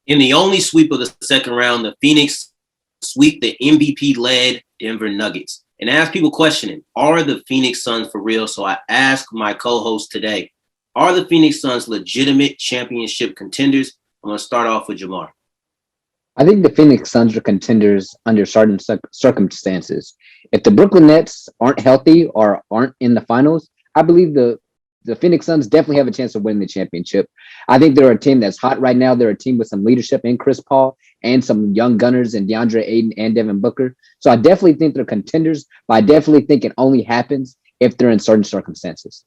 In the only sweep of the second round, the Phoenix sweep the MVP-led Denver Nuggets. And as people questioning, are the Phoenix Suns for real? So I ask my co-host today, are the Phoenix Suns legitimate championship contenders? I'm going to start off with Jamar. I think the Phoenix Suns are contenders under certain circumstances. If the Brooklyn Nets aren't healthy or aren't in the finals, I believe the Phoenix Suns definitely have a chance of winning the championship. I think they're a team that's hot right now. They're a team with some leadership in Chris Paul and some young gunners in DeAndre Ayton and Devin Booker. So I definitely think they're contenders, but I definitely think it only happens if they're in certain circumstances.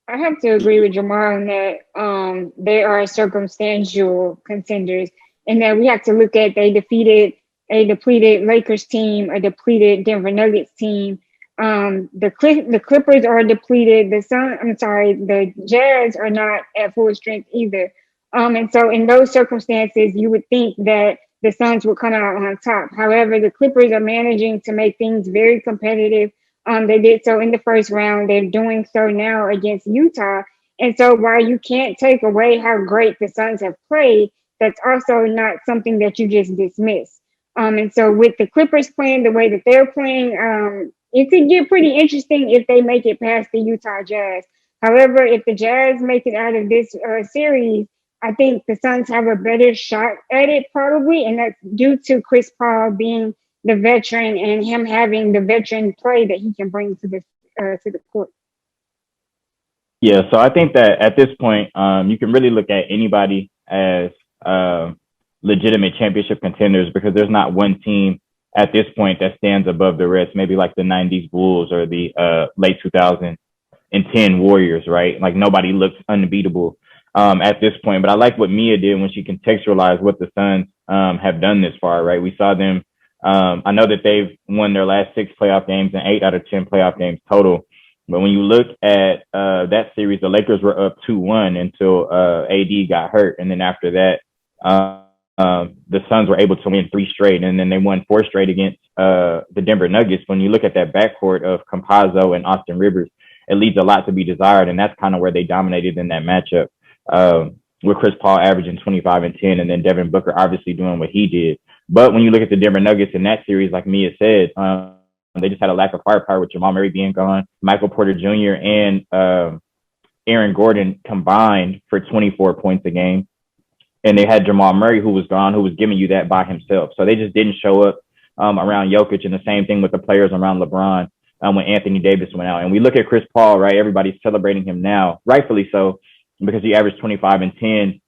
I have to agree with Jamal on that. They are circumstantial contenders, and that we have to look at they defeated a depleted Lakers team, a depleted Denver Nuggets team. The Clippers are depleted. The Jazz are not at full strength either. And so in those circumstances, you would think that the Suns would come out on top. However, the Clippers are managing to make things very competitive. They did so in the first round. They're doing so now against Utah. And so while you can't take away how great the Suns have played, that's also not something that you just dismiss. And so with the Clippers playing the way that they're playing, it could get pretty interesting if they make it past the Utah Jazz. However, if the Jazz make it out of this series, I think the Suns have a better shot at it probably, and that's due to Chris Paul being the veteran and him having the veteran play that he can bring to the court. Yeah, so I think that at this point, you can really look at anybody as legitimate championship contenders because there's not one team at this point that stands above the rest, maybe like the 90s Bulls or the late 2010 Warriors, right? Like nobody looks unbeatable at this point. But I like what Mia did when she contextualized what the Suns have done this far, right? We saw them. I know that they've won their last 6 playoff games and 8 out of 10 playoff games total. But when you look at that series, the Lakers were up 2-1 until AD got hurt. And then after that, the Suns were able to win 3 straight. And then they won 4 straight against the Denver Nuggets. When you look at that backcourt of Campazzo and Austin Rivers, it leaves a lot to be desired. And that's kind of where they dominated in that matchup with Chris Paul averaging 25 and 10 and then Devin Booker obviously doing what he did. But when you look at the Denver Nuggets in that series, like Mia said, they just had a lack of firepower with Jamal Murray being gone. Michael Porter Jr. and Aaron Gordon combined for 24 points a game. And they had Jamal Murray, who was gone, who was giving you that by himself. So they just didn't show up around Jokic. And the same thing with the players around LeBron when Anthony Davis went out. And we look at Chris Paul, right? Everybody's celebrating him now, rightfully so, because he averaged 25 and 10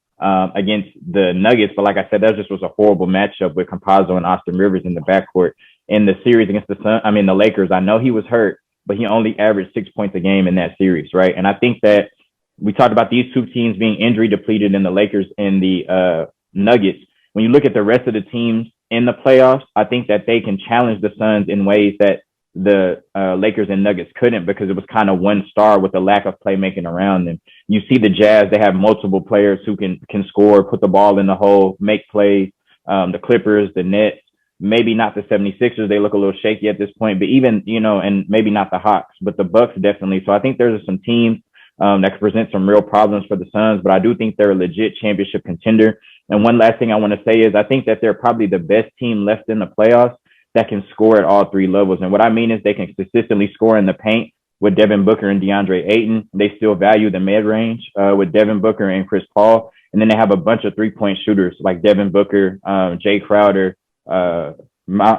against the Nuggets. But like I said, that just was a horrible matchup with Campazzo and Austin Rivers in the backcourt. In the series against the Lakers, I know he was hurt, but he only averaged 6 points a game in that series, right? And I think that we talked about these two teams being injury depleted in the Lakers and the Nuggets. When you look at the rest of the teams in the playoffs, I think that they can challenge the Suns in ways that the Lakers and Nuggets couldn't because it was kind of one star with a lack of playmaking around them. You see the Jazz, they have multiple players who can score, put the ball in the hole, make plays. The Clippers, the Nets, maybe not the 76ers. They look a little shaky at this point, but even, and maybe not the Hawks, but the Bucks definitely. So I think there's some teams that could present some real problems for the Suns, but I do think they're a legit championship contender. And one last thing I want to say is I think that they're probably the best team left in the playoffs that can score at all 3 levels. And what I mean is they can consistently score in the paint with Devin Booker and DeAndre Ayton. They still value the mid-range with Devin Booker and Chris Paul. And then they have a bunch of 3-point shooters like Devin Booker, Jay Crowder, I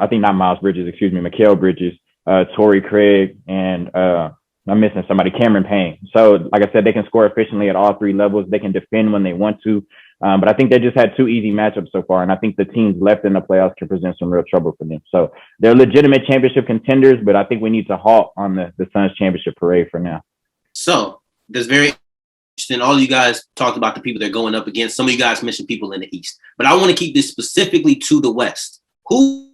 think not Miles Bridges, Mikal Bridges, Torrey Craig, and I'm missing somebody, Cameron Payne. So like I said, they can score efficiently at all 3 levels. They can defend when they want to. But I think they just had 2 easy matchups so far. And I think the teams left in the playoffs can present some real trouble for them. So they're legitimate championship contenders, but I think we need to halt on the Suns championship parade for now. So that's very interesting. All you guys talked about the people they're going up against. Some of you guys mentioned people in the East. But I want to keep this specifically to the West. Who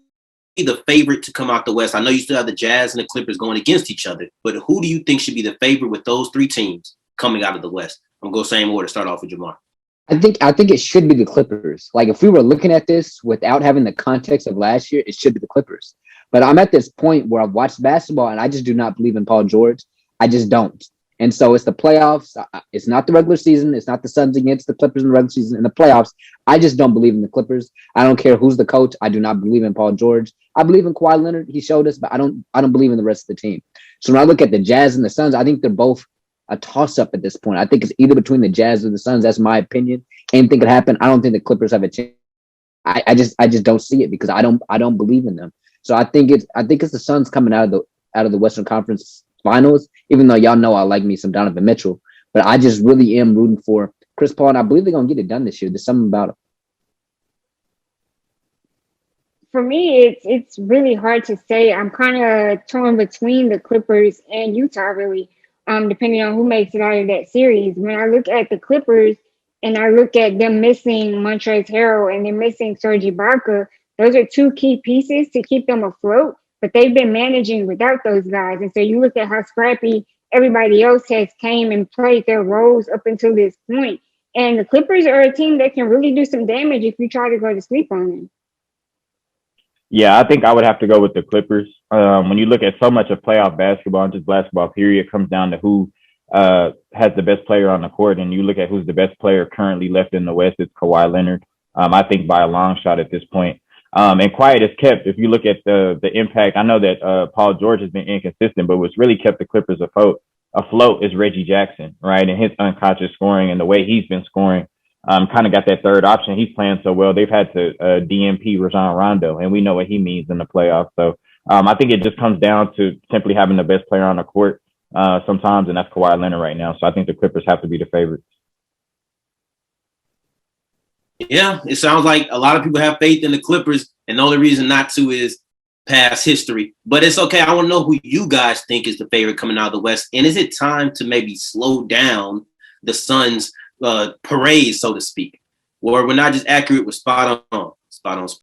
be the favorite to come out the West? I know you still have the Jazz and the Clippers going against each other, but who do you think should be the favorite with those 3 teams coming out of the West? I'm going to go same order. Start off with Jamar. I think it should be the Clippers. Like if we were looking at this without having the context of last year, it should be the Clippers. But I'm at this point where I've watched basketball and I just do not believe in Paul George. I just don't. And so it's the playoffs. It's not the regular season. It's not the Suns against the Clippers in the regular season. In the playoffs, I just don't believe in the Clippers. I don't care who's the coach. I do not believe in Paul George. I believe in Kawhi Leonard. He showed us, but I don't believe in the rest of the team. So when I look at the Jazz and the Suns, I think they're both a toss-up at this point. I think it's either between the Jazz or the Suns. That's my opinion. Anything could happen. I don't think the Clippers have a chance. I just don't see it because I don't believe in them. So I think it's the Suns coming out of the Western Conference Finals, even though y'all know I like me some Donovan Mitchell. But I just really am rooting for Chris Paul, and I believe they're gonna get it done this year. There's something about it. For me, it's really hard to say. I'm kind of torn between the Clippers and Utah, really, depending on who makes it out of that series. When I look at the Clippers and I look at them missing Montrezl Harrell and they're missing Serge Ibaka, those are two key pieces to keep them afloat. But they've been managing without those guys, and so you look at how scrappy everybody else has came and played their roles up until this point. And the Clippers are a team that can really do some damage if you try to go to sleep on them. Yeah, I think I would have to go with the Clippers. When you look at so much of playoff basketball and just basketball period, it comes down to who has the best player on the court. And you look at who's the best player currently left in the West, it's Kawhi Leonard. I think by a long shot at this point. And quiet is kept. If you look at the impact, I know that Paul George has been inconsistent, but what's really kept the Clippers afloat is Reggie Jackson, right? And his unconscious scoring and the way he's been scoring. Kind of got that third option. He's playing so well. They've had to DMP Rajon Rondo, and we know what he means in the playoffs. So I think it just comes down to simply having the best player on the court sometimes, and that's Kawhi Leonard right now. So I think the Clippers have to be the favorites. Yeah, it sounds like a lot of people have faith in the Clippers, and the only reason not to is past history. But it's okay. I want to know who you guys think is the favorite coming out of the West. And is it time to maybe slow down the Suns' parade, so to speak, where we're not just accurate, we're spot on.